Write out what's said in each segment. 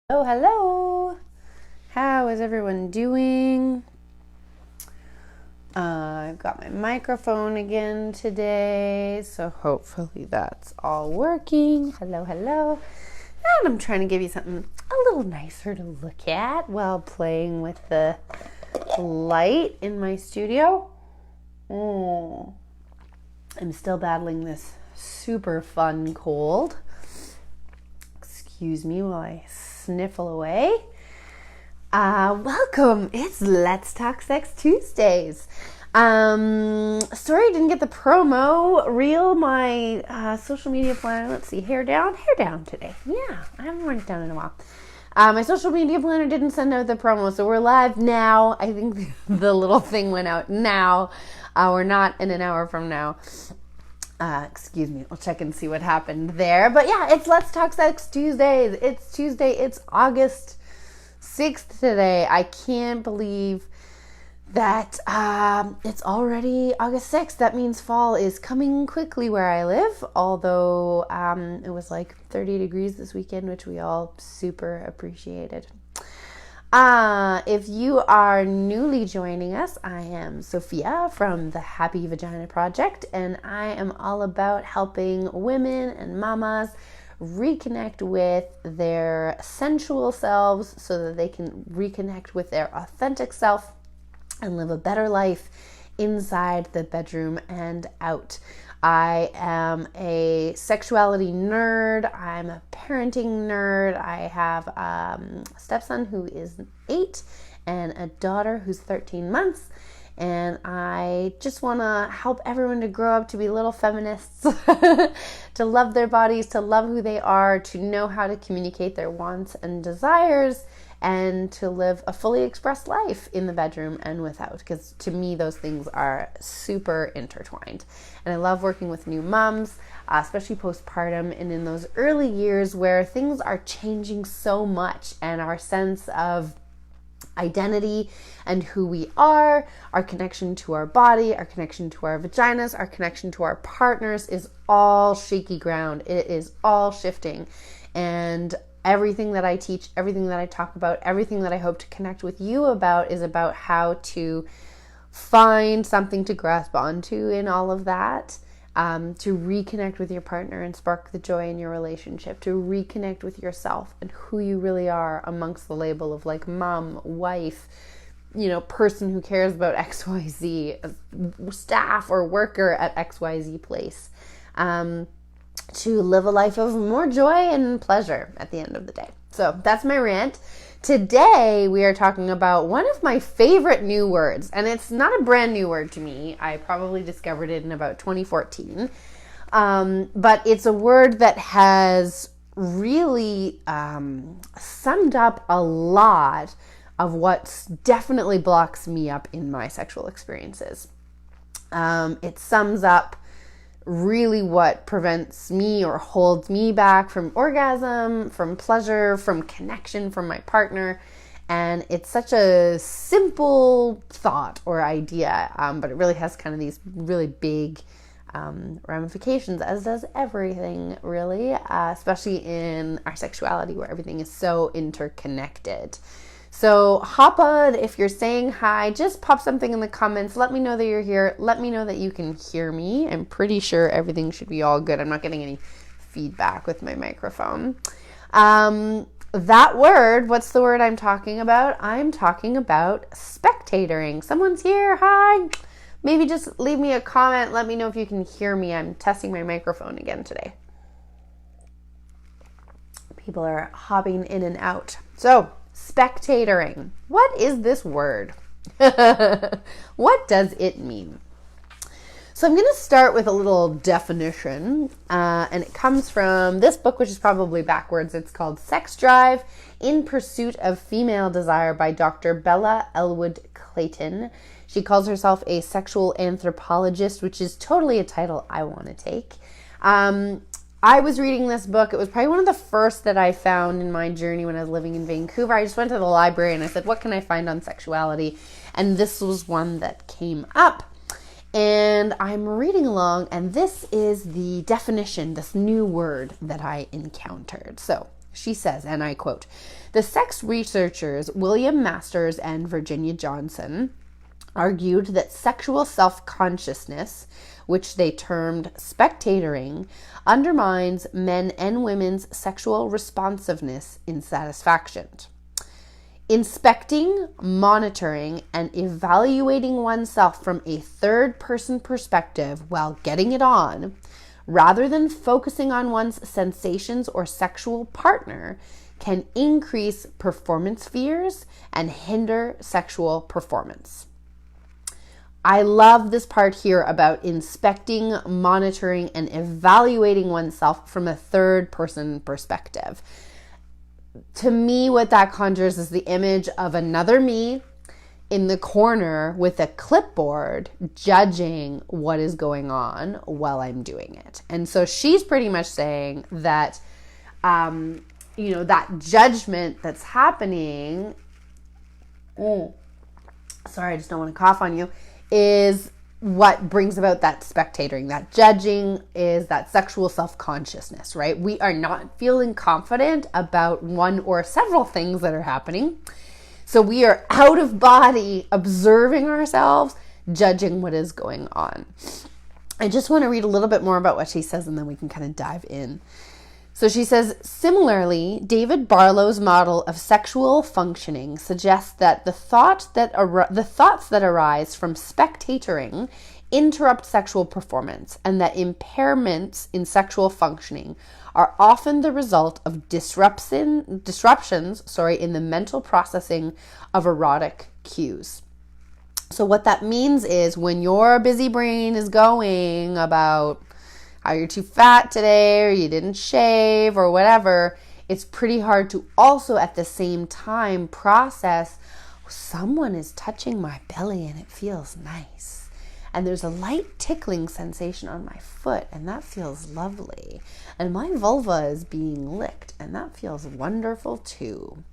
Oh, hello. How is everyone doing? I've got my microphone again today, so hopefully that's all working. Hello, hello. And I'm trying to give you something a little nicer to look at while playing with the light in my studio. I'm still battling this super fun cold. Excuse me while I sniffle away. Welcome. It's Let's Talk Sex Tuesdays. Sorry I didn't get the promo reel. My social media planner. Let's see. Hair down today. Yeah, I haven't worn it down in a while. My social media planner didn't send out the promo, so we're live now. I think the little thing went out now. We're not in an hour from now. Excuse me, I'll check and see what happened there. But yeah, it's Let's Talk Sex Tuesdays. It's Tuesday. It's August 6th today. I can't believe that it's already August 6th. That means fall is coming quickly where I live. Although it was like 30 degrees this weekend, which we all super appreciated. If you are newly joining us, I am Sophia from the Happy Vagina Project, and I am all about helping women and mamas reconnect with their sensual selves so that they can reconnect with their authentic self and live a better life inside the bedroom and out. I am a sexuality nerd. I'm a parenting nerd. I have a stepson who is 8 and a daughter who's 13 months. And I just want to help everyone to grow up to be little feminists, to love their bodies, to love who they are, to know how to communicate their wants and desires, and to live a fully expressed life in the bedroom and without, because to me those things are super intertwined. And I love working with new moms, especially postpartum and in those early years where things are changing so much and our sense of identity and who we are, our connection to our body, our connection to our vaginas, our connection to our partners is all shaky ground. It is all shifting. And everything that I teach, everything that I talk about, everything that I hope to connect with you about is about how to find something to grasp onto in all of that, to reconnect with your partner and spark the joy in your relationship, to reconnect with yourself and who you really are amongst the label of like mom, wife, person who cares about XYZ, staff or worker at XYZ place. To live a life of more joy and pleasure at the end of the day. So that's my rant. Today we are talking about one of my favorite new words, and it's not a brand new word to me. I probably discovered it in about 2014. But it's a word that has really summed up a lot of what definitely blocks me up in my sexual experiences. It sums up really what prevents me or holds me back from orgasm, from pleasure, from connection from my partner. And it's such a simple thought or idea, but it really has kind of these really big ramifications, as does everything really, especially in our sexuality where everything is so interconnected. So hop on. If you're saying hi, just pop something in the comments. Let me know that you're here. Let me know that you can hear me. I'm pretty sure everything should be all good. I'm not getting any feedback with my microphone. That word, what's the word I'm talking about? I'm talking about spectatoring. Someone's here. Hi. Maybe just leave me a comment. Let me know if you can hear me. I'm testing my microphone again today. People are hopping in and out. So, spectatoring. What is this word? What does it mean? So I'm going to start with a little definition, and it comes from this book, which is probably backwards. It's called Sex Drive in Pursuit of Female Desire by Dr. Bella Elwood Clayton. She calls herself a sexual anthropologist, which is totally a title I want to take. I was reading this book. It was probably one of the first that I found in my journey when I was living in Vancouver. I just went to the library and I said, what can I find on sexuality? And this was one that came up. And I'm reading along, and this is the definition, this new word that I encountered. So She says, and I quote, "The sex researchers William Masters and Virginia Johnson argued that sexual self-consciousness, which they termed spectatoring, undermines men and women's sexual responsiveness in satisfaction. Inspecting, monitoring, and evaluating oneself from a third-person perspective while getting it on, rather than focusing on one's sensations or sexual partner, can increase performance fears and hinder sexual performance." I love this part here about inspecting, monitoring, and evaluating oneself from a third-person perspective. To me, what that conjures is the image of another me in the corner with a clipboard judging what is going on while I'm doing it. And so she's pretty much saying that, that judgment that's happening, sorry, I just don't want to cough on you, is what brings about that spectatoring. That judging is that sexual self-consciousness, right? We are not feeling confident about one or several things that are happening. So we are out of body, observing ourselves, judging what is going on. I just want to read a little bit more about what she says, and then we can kind of dive in. So she says, similarly, David Barlow's model of sexual functioning suggests that the thoughts that arise from spectatoring interrupt sexual performance, and that impairments in sexual functioning are often the result of disruptions in the mental processing of erotic cues. So what that means is when your busy brain is going about how you're too fat today, or you didn't shave, or whatever, it's pretty hard to also at the same time process, someone is touching my belly and it feels nice. And there's a light tickling sensation on my foot, and that feels lovely. And my vulva is being licked, and that feels wonderful too.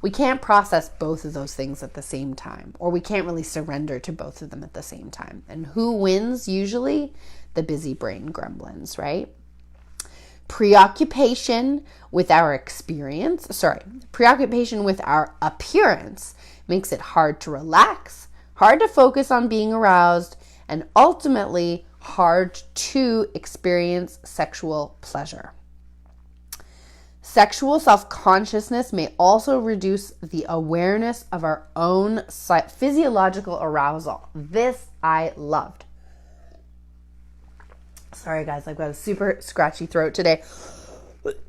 We can't process both of those things at the same time, or we can't really surrender to both of them at the same time. And who wins usually? The busy brain gremlins, right? Preoccupation with our appearance makes it hard to relax, hard to focus on being aroused, and ultimately hard to experience sexual pleasure. Sexual self-consciousness may also reduce the awareness of our own physiological arousal. This I loved. Sorry guys, I've got a super scratchy throat today. It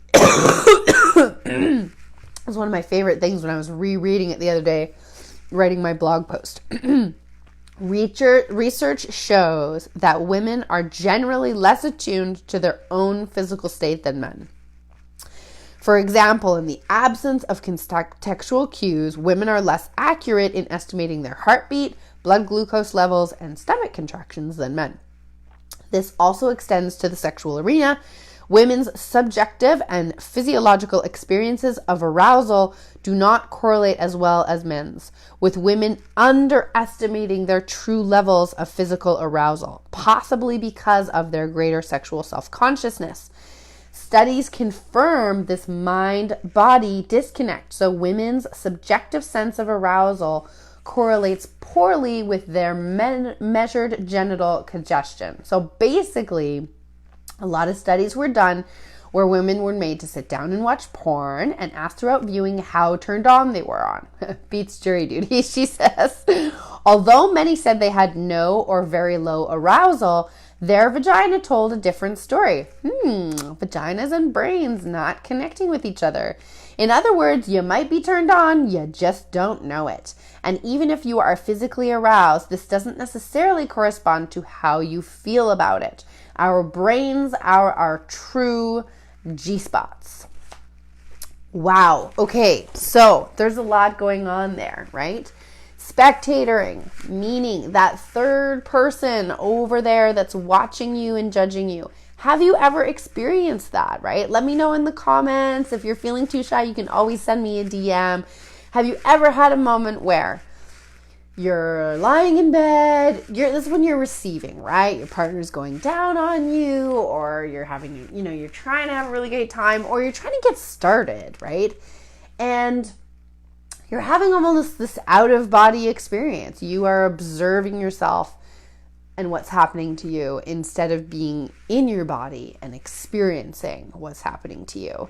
was one of my favorite things when I was rereading it the other day, writing my blog post. Research shows that women are generally less attuned to their own physical state than men. For example, in the absence of contextual cues, women are less accurate in estimating their heartbeat, blood glucose levels, and stomach contractions than men. This also extends to the sexual arena. Women's subjective and physiological experiences of arousal do not correlate as well as men's, with women underestimating their true levels of physical arousal, possibly because of their greater sexual self-consciousness. Studies confirm this mind-body disconnect, so women's subjective sense of arousal correlates poorly with their measured genital congestion. So basically, a lot of studies were done where women were made to sit down and watch porn and asked throughout viewing how turned on they were on. Beats jury duty, she says. Although many said they had no or very low arousal, their vagina told a different story. Vaginas and brains not connecting with each other. In other words, you might be turned on, you just don't know it. And even if you are physically aroused, this doesn't necessarily correspond to how you feel about it. Our brains are our true G-spots. Wow. Okay, so there's a lot going on there, right? Spectatoring, meaning that third person over there that's watching you and judging you. Have you ever experienced that, right? Let me know in the comments. If you're feeling too shy, you can always send me a DM. Have you ever had a moment where you're lying in bed. This is when you're receiving, right? Your partner's going down on you, or you're having, you're trying to have a really great time, or you're trying to get started, right? And you're having almost this out of body experience. You are observing yourself and what's happening to you instead of being in your body and experiencing what's happening to you.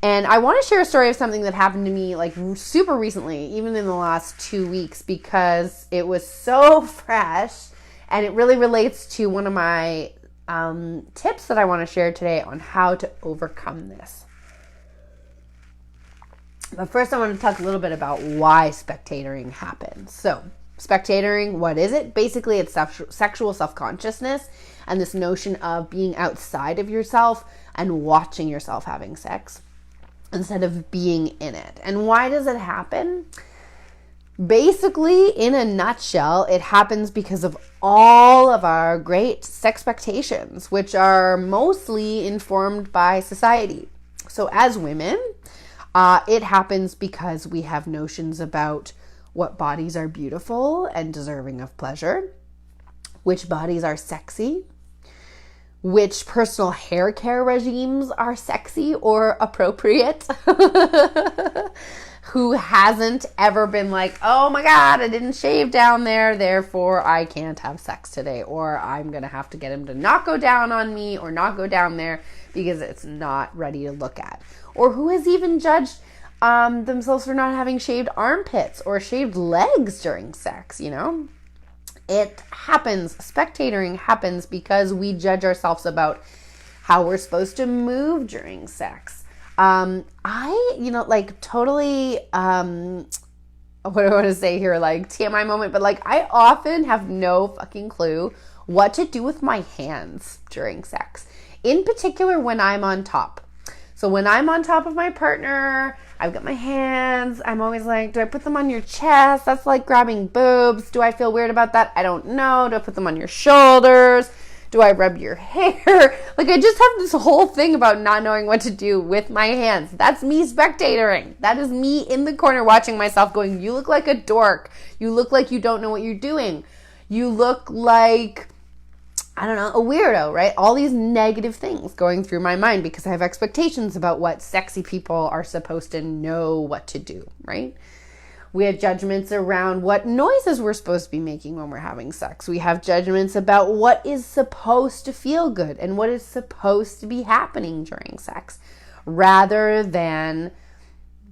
And I want to share a story of something that happened to me like super recently, even in the last 2 weeks, because it was so fresh and it really relates to one of my tips that I want to share today on how to overcome this. But first I want to talk a little bit about why spectatoring happens. So spectatoring, what is it? Basically, it's sexual self-consciousness and this notion of being outside of yourself and watching yourself having sex instead of being in it. And why does it happen? Basically, in a nutshell, it happens because of all of our great sexpectations, which are mostly informed by society. So as women, it happens because we have notions about what bodies are beautiful and deserving of pleasure, which bodies are sexy, which personal hair care regimes are sexy or appropriate. Who hasn't ever been like, oh my God, I didn't shave down there, therefore I can't have sex today, or I'm going to have to get him to not go down on me or not go down there because it's not ready to look at. Or who has even judged themselves for not having shaved armpits or shaved legs during sex, It happens, spectatoring happens because we judge ourselves about how we're supposed to move during sex. Totally, what do I want to say here? Like TMI moment, but I often have no fucking clue what to do with my hands during sex. In particular, when I'm on top. So when I'm on top of my partner, I've got my hands. I'm always like, do I put them on your chest? That's like grabbing boobs. Do I feel weird about that? I don't know. Do I put them on your shoulders? Do I rub your hair? I just have this whole thing about not knowing what to do with my hands. That's me spectatoring. That is me in the corner watching myself going, you look like a dork. You look like you don't know what you're doing. You look like, I don't know, a weirdo, right? All these negative things going through my mind because I have expectations about what sexy people are supposed to know what to do, right? We have judgments around what noises we're supposed to be making when we're having sex. We have judgments about what is supposed to feel good and what is supposed to be happening during sex, rather than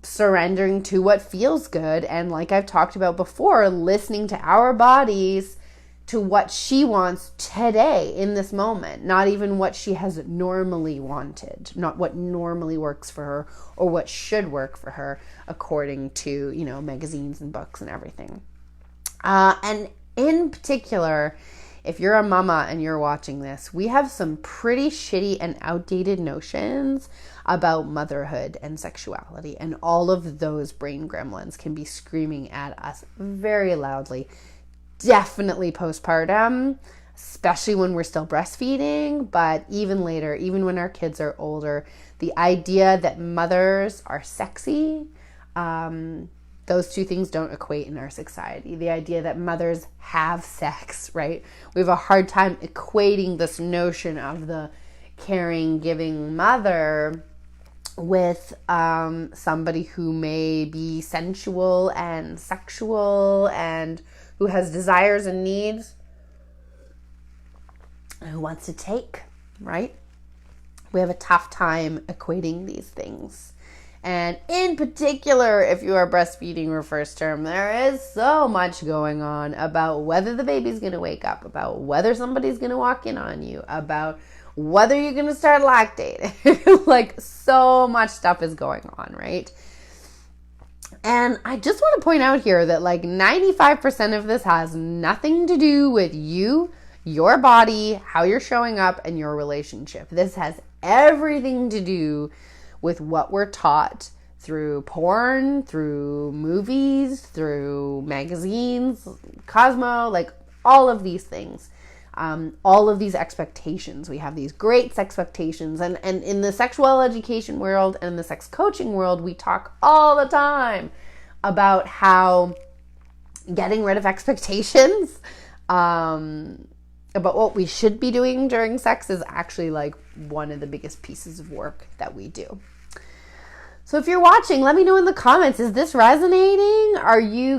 surrendering to what feels good. And like I've talked about before, listening to our bodies, to what she wants today in this moment, not even what she has normally wanted, not what normally works for her or what should work for her according to, magazines and books and everything. And in particular, if you're a mama and you're watching this, we have some pretty shitty and outdated notions about motherhood and sexuality, and all of those brain gremlins can be screaming at us very loudly. Definitely postpartum, especially when we're still breastfeeding, but even later, even when our kids are older, the idea that mothers are sexy, those two things don't equate in our society. The idea that mothers have sex, right? We have a hard time equating this notion of the caring, giving mother with somebody who may be sensual and sexual and who has desires and needs, and who wants to take, right? We have a tough time equating these things. And in particular, if you are breastfeeding or first term, there is so much going on about whether the baby's going to wake up, about whether somebody's going to walk in on you, about whether you're going to start lactating. So much stuff is going on, right? And I just want to point out here that 95% of this has nothing to do with you, your body, how you're showing up, and your relationship. This has everything to do with what we're taught through porn, through movies, through magazines, Cosmo, all of these things. All of these expectations. We have these great expectations. And in the sexual education world and the sex coaching world, we talk all the time about how, getting rid of expectations about what we should be doing during sex is actually like one of the biggest pieces of work that we do. So if you're watching, let me know in the comments, is this resonating?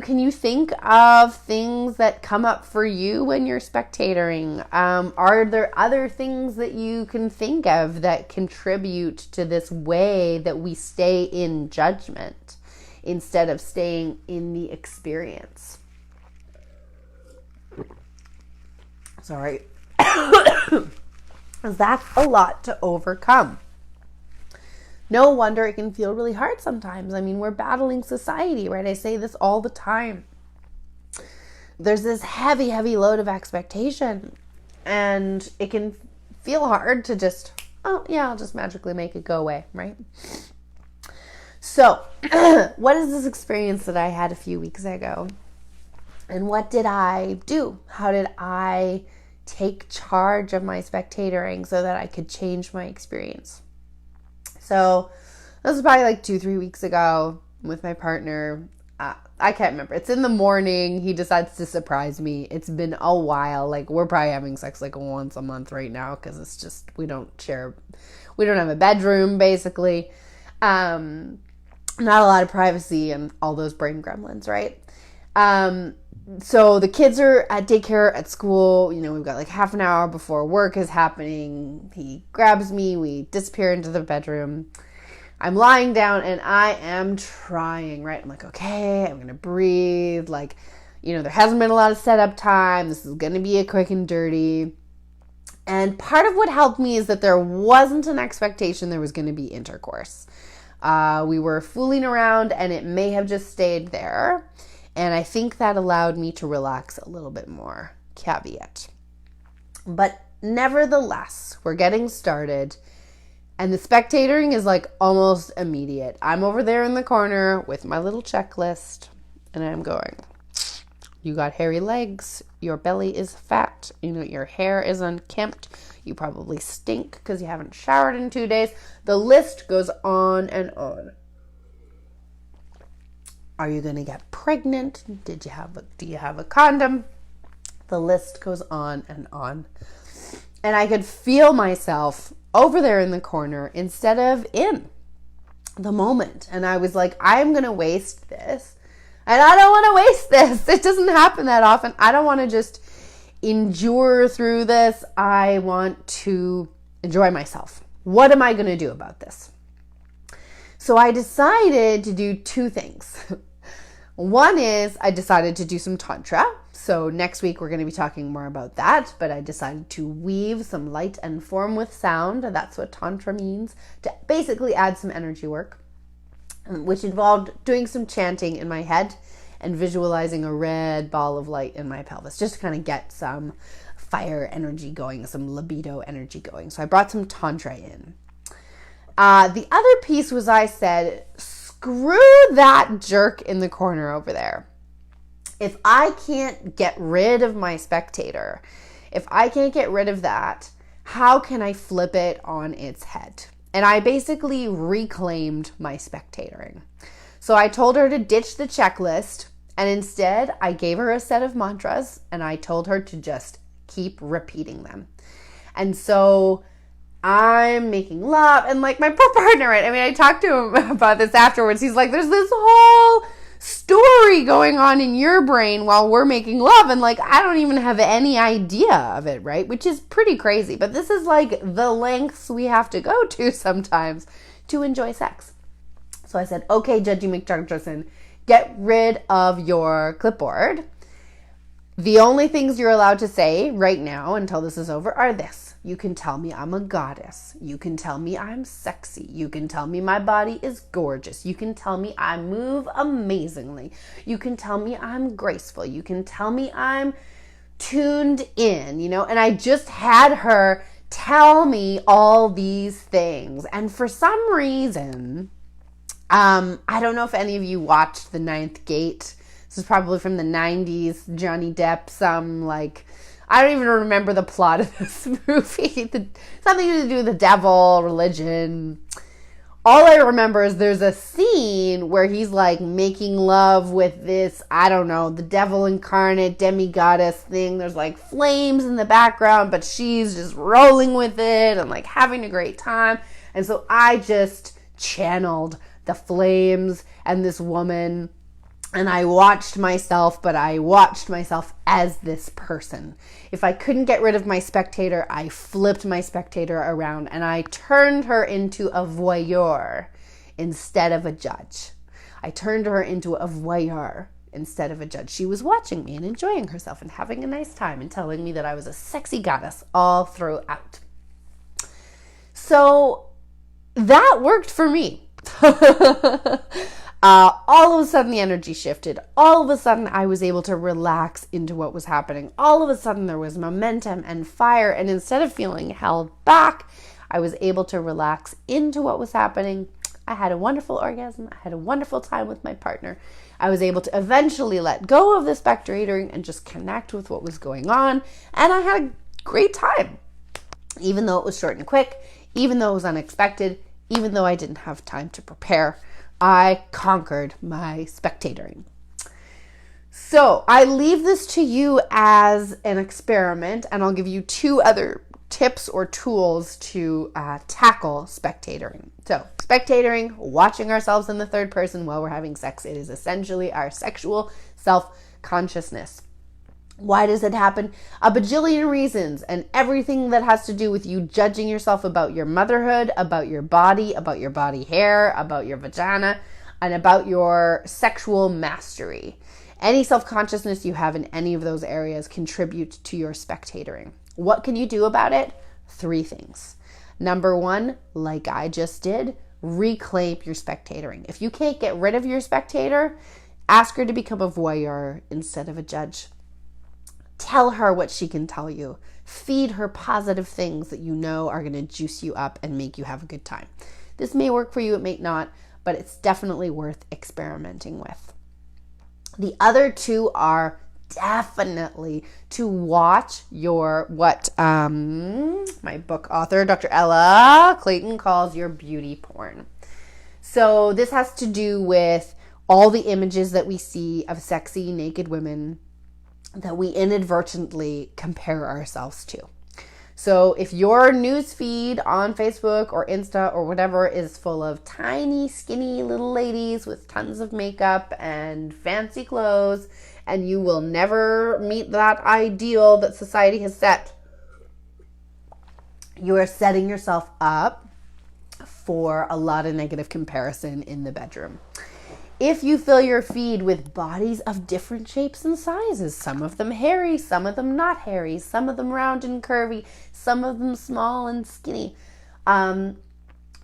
Can you think of things that come up for you when you're spectatoring? Are there other things that you can think of that contribute to this way that we stay in judgment instead of staying in the experience? Sorry. That's a lot to overcome. No wonder it can feel really hard sometimes. I mean, we're battling society, right? I say this all the time. There's this heavy, heavy load of expectation, and it can feel hard to just, I'll just magically make it go away, right? So, what is this experience that I had a few weeks ago? And what did I do? How did I take charge of my spectatoring so that I could change my experience? So this was probably like 2-3 weeks ago with my partner. I can't remember. It's in the morning. He decides to surprise me. It's been a while. Like, we're probably having sex like once a month right now because it's just, we don't have a bedroom, basically. Not a lot of privacy and all those brain gremlins, right? So the kids are at daycare, at school. We've got like half an hour before work is happening. He grabs me. We disappear into the bedroom. I'm lying down and I am trying, right? I'm like, okay, I'm going to breathe. Like, there hasn't been a lot of setup time. This is going to be a quick and dirty. And part of what helped me is that there wasn't an expectation there was going to be intercourse. We were fooling around and it may have just stayed there. And I think that allowed me to relax a little bit more. Caveat. But nevertheless, we're getting started. And the spectatoring is like almost immediate. I'm over there in the corner with my little checklist. And I'm going, you got hairy legs. Your belly is fat. Your hair is unkempt. You probably stink because you haven't showered in 2 days. The list goes on and on. Are you going to get pregnant? Do you have a condom? The list goes on and on. And I could feel myself over there in the corner instead of in the moment. And I was like, I'm going to waste this. And I don't want to waste this. It doesn't happen that often. I don't want to just endure through this. I want to enjoy myself. What am I going to do about this? So I decided to do 2 things. One is I decided to do some tantra. So next week we're going to be talking more about that, but I decided to weave some light and form with sound. That's what tantra means, to basically add some energy work, which involved doing some chanting in my head and visualizing a red ball of light in my pelvis, just to kind of get some fire energy going, some libido energy going. So I brought some tantra in. The other piece was I said, screw that jerk in the corner over there. If I can't get rid of my spectator, if I can't get rid of that, how can I flip it on its head? And I basically reclaimed my spectatoring. So I told her to ditch the checklist, and instead I gave her a set of mantras and I told her to just keep repeating them. And so I'm making love, and like my poor partner, right? I mean, I talked to him about this afterwards. He's like, there's this whole story going on in your brain while we're making love, and like, I don't even have any idea of it, right? Which is pretty crazy, but this is like the lengths we have to go to sometimes to enjoy sex. So I said, okay, Judgy McJudgerson, get rid of your clipboard. The only things you're allowed to say right now until this is over are this. You can tell me I'm a goddess. You can tell me I'm sexy. You can tell me my body is gorgeous. You can tell me I move amazingly. You can tell me I'm graceful. You can tell me I'm tuned in, and I just had her tell me all these things. And for some reason, I don't know if any of you watched The Ninth Gate. This is probably from the 90s. Johnny Depp, I don't even remember the plot of this movie. Something to do with the devil, religion. All I remember is there's a scene where he's like making love with this, I don't know, the devil incarnate demigoddess thing. There's like flames in the background, but she's just rolling with it and like having a great time. And so I just channeled the flames and this woman, and I watched myself, but I watched myself as this person. If I couldn't get rid of my spectator, I flipped my spectator around and I turned her into a voyeur instead of a judge. I turned her into a voyeur instead of a judge. She was watching me and enjoying herself and having a nice time and telling me that I was a sexy goddess all throughout. So that worked for me. All of a sudden the energy shifted. All of a sudden I was able to relax into what was happening. All of a sudden there was momentum and fire. And instead of feeling held back, I was able to relax into what was happening. I had a wonderful orgasm. I had a wonderful time with my partner. I was able to eventually let go of the spectatoring and just connect with what was going on. And I had a great time, even though it was short and quick, even though it was unexpected, even though I didn't have time to prepare. I conquered my spectatoring. So I leave this to you as an experiment, and I'll give you 2 other tips or tools to tackle spectatoring. So spectatoring, watching ourselves in the third person while we're having sex. It is essentially our sexual self-consciousness. Why does it happen? A bajillion reasons, and everything that has to do with you judging yourself about your motherhood, about your body hair, about your vagina, and about your sexual mastery. Any self-consciousness you have in any of those areas contribute to your spectatoring. What can you do about it? 3 things. Number 1, like I just did, reclaim your spectatoring. If you can't get rid of your spectator, ask her to become a voyeur instead of a judge. Tell her what she can tell you. Feed her positive things that you know are going to juice you up and make you have a good time. This may work for you, it may not, but it's definitely worth experimenting with. The other 2 are definitely to watch what my book author, Dr. Ella Clayton, calls your beauty porn. So this has to do with all the images that we see of sexy, naked women that we inadvertently compare ourselves to. So if your news feed on Facebook or Insta or whatever is full of tiny, skinny little ladies with tons of makeup and fancy clothes, and you will never meet that ideal that society has set, you are setting yourself up for a lot of negative comparison in the bedroom. If you fill your feed with bodies of different shapes and sizes, some of them hairy, some of them not hairy, some of them round and curvy, some of them small and skinny,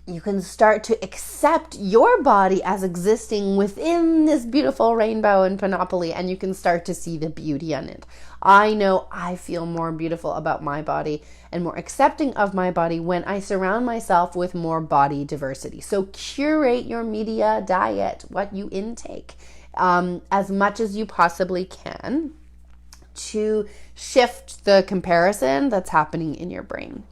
you can start to accept your body as existing within this beautiful rainbow and panoply, and you can start to see the beauty in it. I know I feel more beautiful about my body and more accepting of my body when I surround myself with more body diversity. So curate your media diet, what you intake, as much as you possibly can to shift the comparison that's happening in your brain.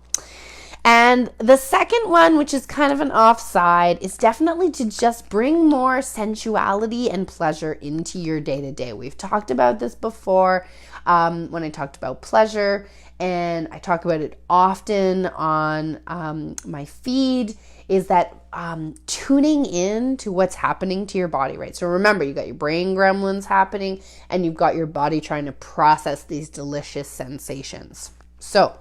And the second one, which is kind of an offside, is definitely to just bring more sensuality and pleasure into your day-to-day. We've talked about this before when I talked about pleasure, and I talk about it often on my feed, is that tuning in to what's happening to your body, right? So remember, you got your brain gremlins happening, and you've got your body trying to process these delicious sensations. So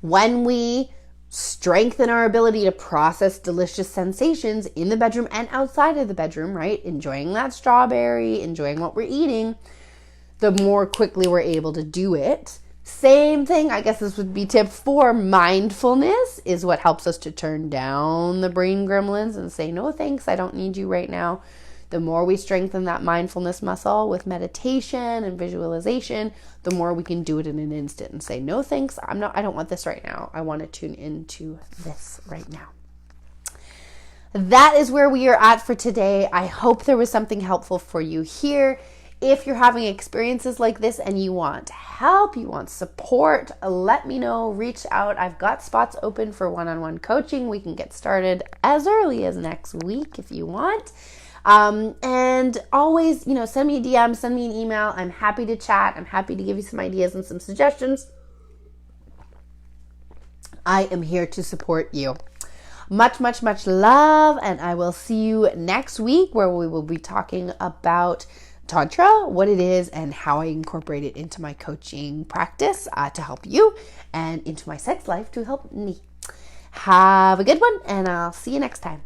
when we strengthen our ability to process delicious sensations in the bedroom and outside of the bedroom, right? Enjoying that strawberry, enjoying what we're eating, the more quickly we're able to do it. Same thing, I guess this would be tip 4. Mindfulness is what helps us to turn down the brain gremlins and say, no thanks, I don't need you right now. The more we strengthen that mindfulness muscle with meditation and visualization, the more we can do it in an instant and say, no thanks, I don't want this right now. I want to tune into this right now. That is where we are at for today. I hope there was something helpful for you here. If you're having experiences like this and you want help, you want support, let me know. Reach out. I've got spots open for one-on-one coaching. We can get started as early as next week if you want. And always, send me a DM, send me an email. I'm happy to chat. I'm happy to give you some ideas and some suggestions. I am here to support you. Much, much, much love. And I will see you next week where we will be talking about Tantra, what it is, and how I incorporate it into my coaching practice to help you, and into my sex life to help me. Have a good one, and I'll see you next time.